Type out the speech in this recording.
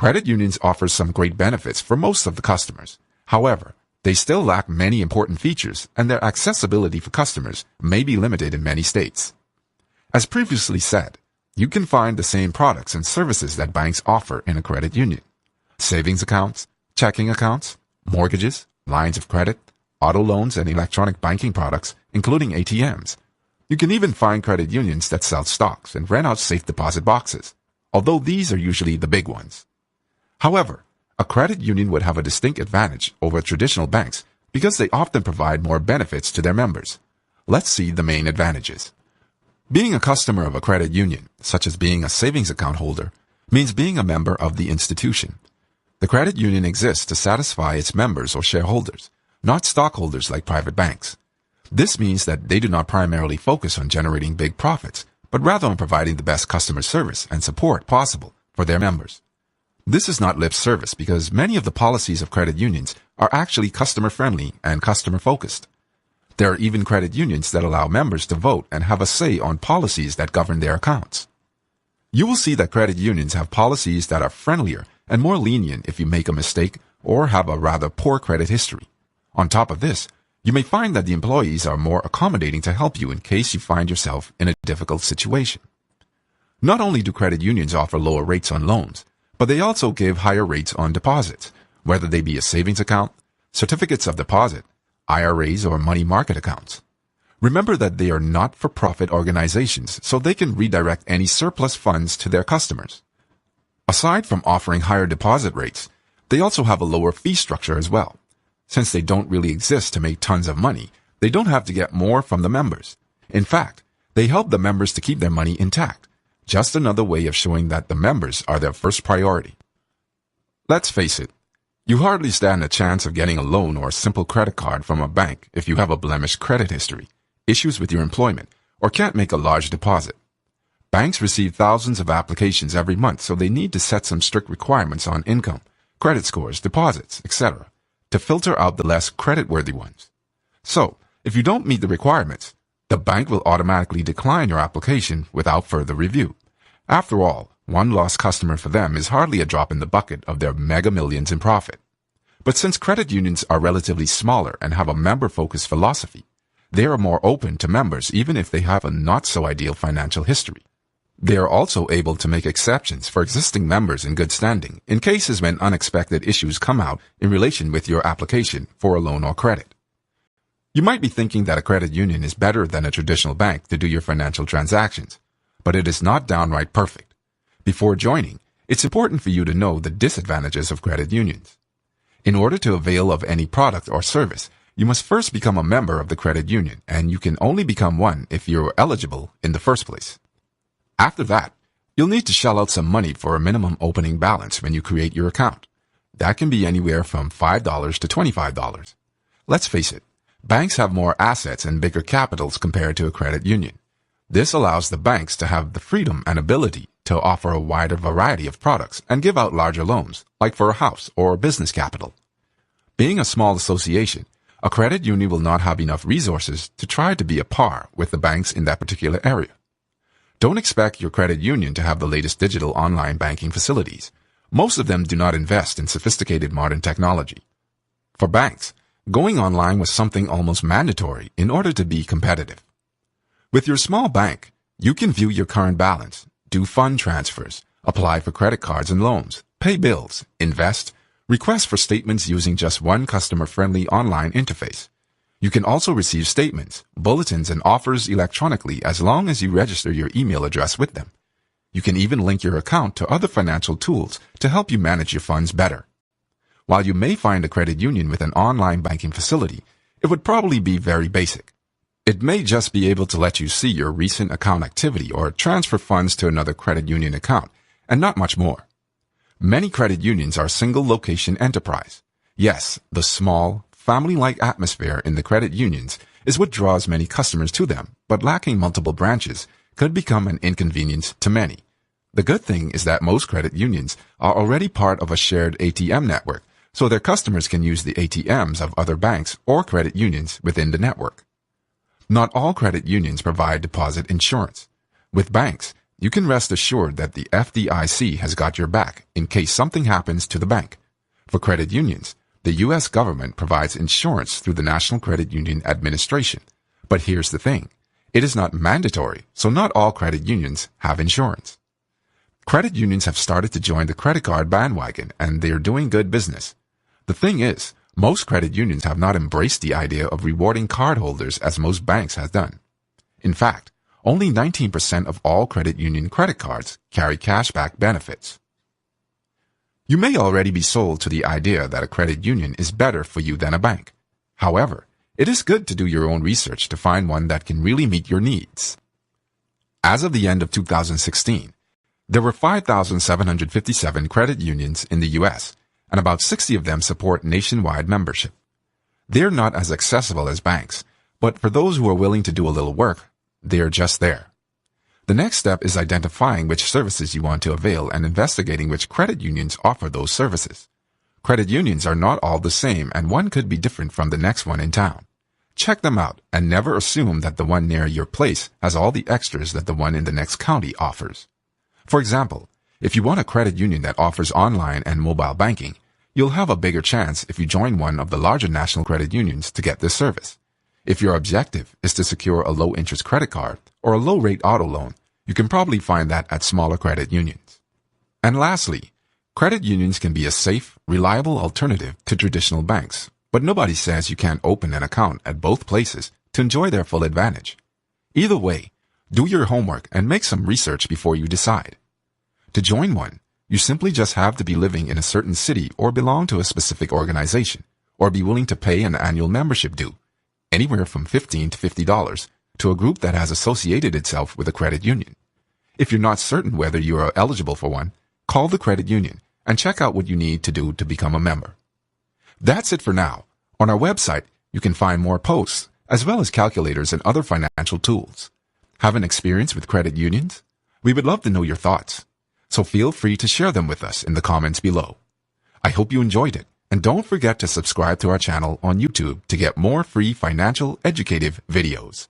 Credit unions offer some great benefits for most of the customers. However, they still lack many important features, and their accessibility for customers may be limited in many states. As previously said, you can find the same products and services that banks offer in a credit union. Savings accounts, checking accounts, mortgages, lines of credit, auto loans, and electronic banking products, including ATMs. You can even find credit unions that sell stocks and rent out safe deposit boxes, although these are usually the big ones. However, a credit union would have a distinct advantage over traditional banks because they often provide more benefits to their members. Let's see the main advantages. Being a customer of a credit union, such as being a savings account holder, means being a member of the institution. The credit union exists to satisfy its members or shareholders, not stockholders like private banks. This means that they do not primarily focus on generating big profits, but rather on providing the best customer service and support possible for their members. This is not lip service because many of the policies of credit unions are actually customer-friendly and customer-focused. There are even credit unions that allow members to vote and have a say on policies that govern their accounts. You will see that credit unions have policies that are friendlier and more lenient if you make a mistake or have a rather poor credit history. On top of this, you may find that the employees are more accommodating to help you in case you find yourself in a difficult situation. Not only do credit unions offer lower rates on loans, but they also give higher rates on deposits, whether they be a savings account, certificates of deposit, IRAs, or money market accounts. Remember that they are not-for-profit organizations, so they can redirect any surplus funds to their customers. Aside from offering higher deposit rates, they also have a lower fee structure as well. Since they don't really exist to make tons of money, they don't have to get more from the members. In fact, they help the members to keep their money intact. Just another way of showing that the members are their first priority. Let's face it, you hardly stand a chance of getting a loan or a simple credit card from a bank if you have a blemished credit history, issues with your employment, or can't make a large deposit. Banks receive thousands of applications every month, so they need to set some strict requirements on income, credit scores, deposits, etc., to filter out the less creditworthy ones. So, if you don't meet the requirements, the bank will automatically decline your application without further review. After all, one lost customer for them is hardly a drop in the bucket of their mega millions in profit. But since credit unions are relatively smaller and have a member-focused philosophy, they are more open to members even if they have a not-so-ideal financial history. They are also able to make exceptions for existing members in good standing in cases when unexpected issues come out in relation with your application for a loan or credit. You might be thinking that a credit union is better than a traditional bank to do your financial transactions, but it is not downright perfect. Before joining, it's important for you to know the disadvantages of credit unions. In order to avail of any product or service, you must first become a member of the credit union, and you can only become one if you're eligible in the first place. After that, you'll need to shell out some money for a minimum opening balance when you create your account. That can be anywhere from $5 to $25. Let's face it, banks have more assets and bigger capitals compared to a credit union. This allows the banks to have the freedom and ability to offer a wider variety of products and give out larger loans, like for a house or business capital. Being a small association, a credit union will not have enough resources to try to be a par with the banks in that particular area. Don't expect your credit union to have the latest digital online banking facilities. Most of them do not invest in sophisticated modern technology. For banks, going online was something almost mandatory in order to be competitive. With your small bank, you can view your current balance, do fund transfers, apply for credit cards and loans, pay bills, invest, request for statements using just one customer-friendly online interface. You can also receive statements, bulletins, and offers electronically as long as you register your email address with them. You can even link your account to other financial tools to help you manage your funds better. While you may find a credit union with an online banking facility, it would probably be very basic. It may just be able to let you see your recent account activity or transfer funds to another credit union account, and not much more. Many credit unions are single-location enterprise. Yes, the small, family-like atmosphere in the credit unions is what draws many customers to them, but lacking multiple branches could become an inconvenience to many. The good thing is that most credit unions are already part of a shared ATM network, so their customers can use the ATMs of other banks or credit unions within the network. Not all credit unions provide deposit insurance. With banks, you can rest assured that the FDIC has got your back in case something happens to the bank. For credit unions, the U.S. government provides insurance through the National Credit Union Administration. But here's the thing. It is not mandatory, so not all credit unions have insurance. Credit unions have started to join the credit card bandwagon, and they are doing good business. The thing is, most credit unions have not embraced the idea of rewarding cardholders as most banks have done. In fact, only 19% of all credit union credit cards carry cashback benefits. You may already be sold to the idea that a credit union is better for you than a bank. However, it is good to do your own research to find one that can really meet your needs. As of the end of 2016, there were 5,757 credit unions in the U.S., and about 60 of them support nationwide membership. They're not as accessible as banks, but for those who are willing to do a little work, they're just there. The next step is identifying which services you want to avail and investigating which credit unions offer those services. Credit unions are not all the same, and one could be different from the next one in town. Check them out and never assume that the one near your place has all the extras that the one in the next county offers. For example, if you want a credit union that offers online and mobile banking, you'll have a bigger chance if you join one of the larger national credit unions to get this service. If your objective is to secure a low-interest credit card or a low-rate auto loan, you can probably find that at smaller credit unions. And lastly, credit unions can be a safe, reliable alternative to traditional banks, but nobody says you can't open an account at both places to enjoy their full advantage. Either way, do your homework and make some research before you decide. To join one, you simply just have to be living in a certain city or belong to a specific organization, or be willing to pay an annual membership due, anywhere from $15 to $50, to a group that has associated itself with a credit union. If you're not certain whether you are eligible for one, call the credit union and check out what you need to do to become a member. That's it for now. On our website, you can find more posts, as well as calculators and other financial tools. Have an experience with credit unions? We would love to know your thoughts, so feel free to share them with us in the comments below. I hope you enjoyed it, and don't forget to subscribe to our channel on YouTube to get more free financial educative videos.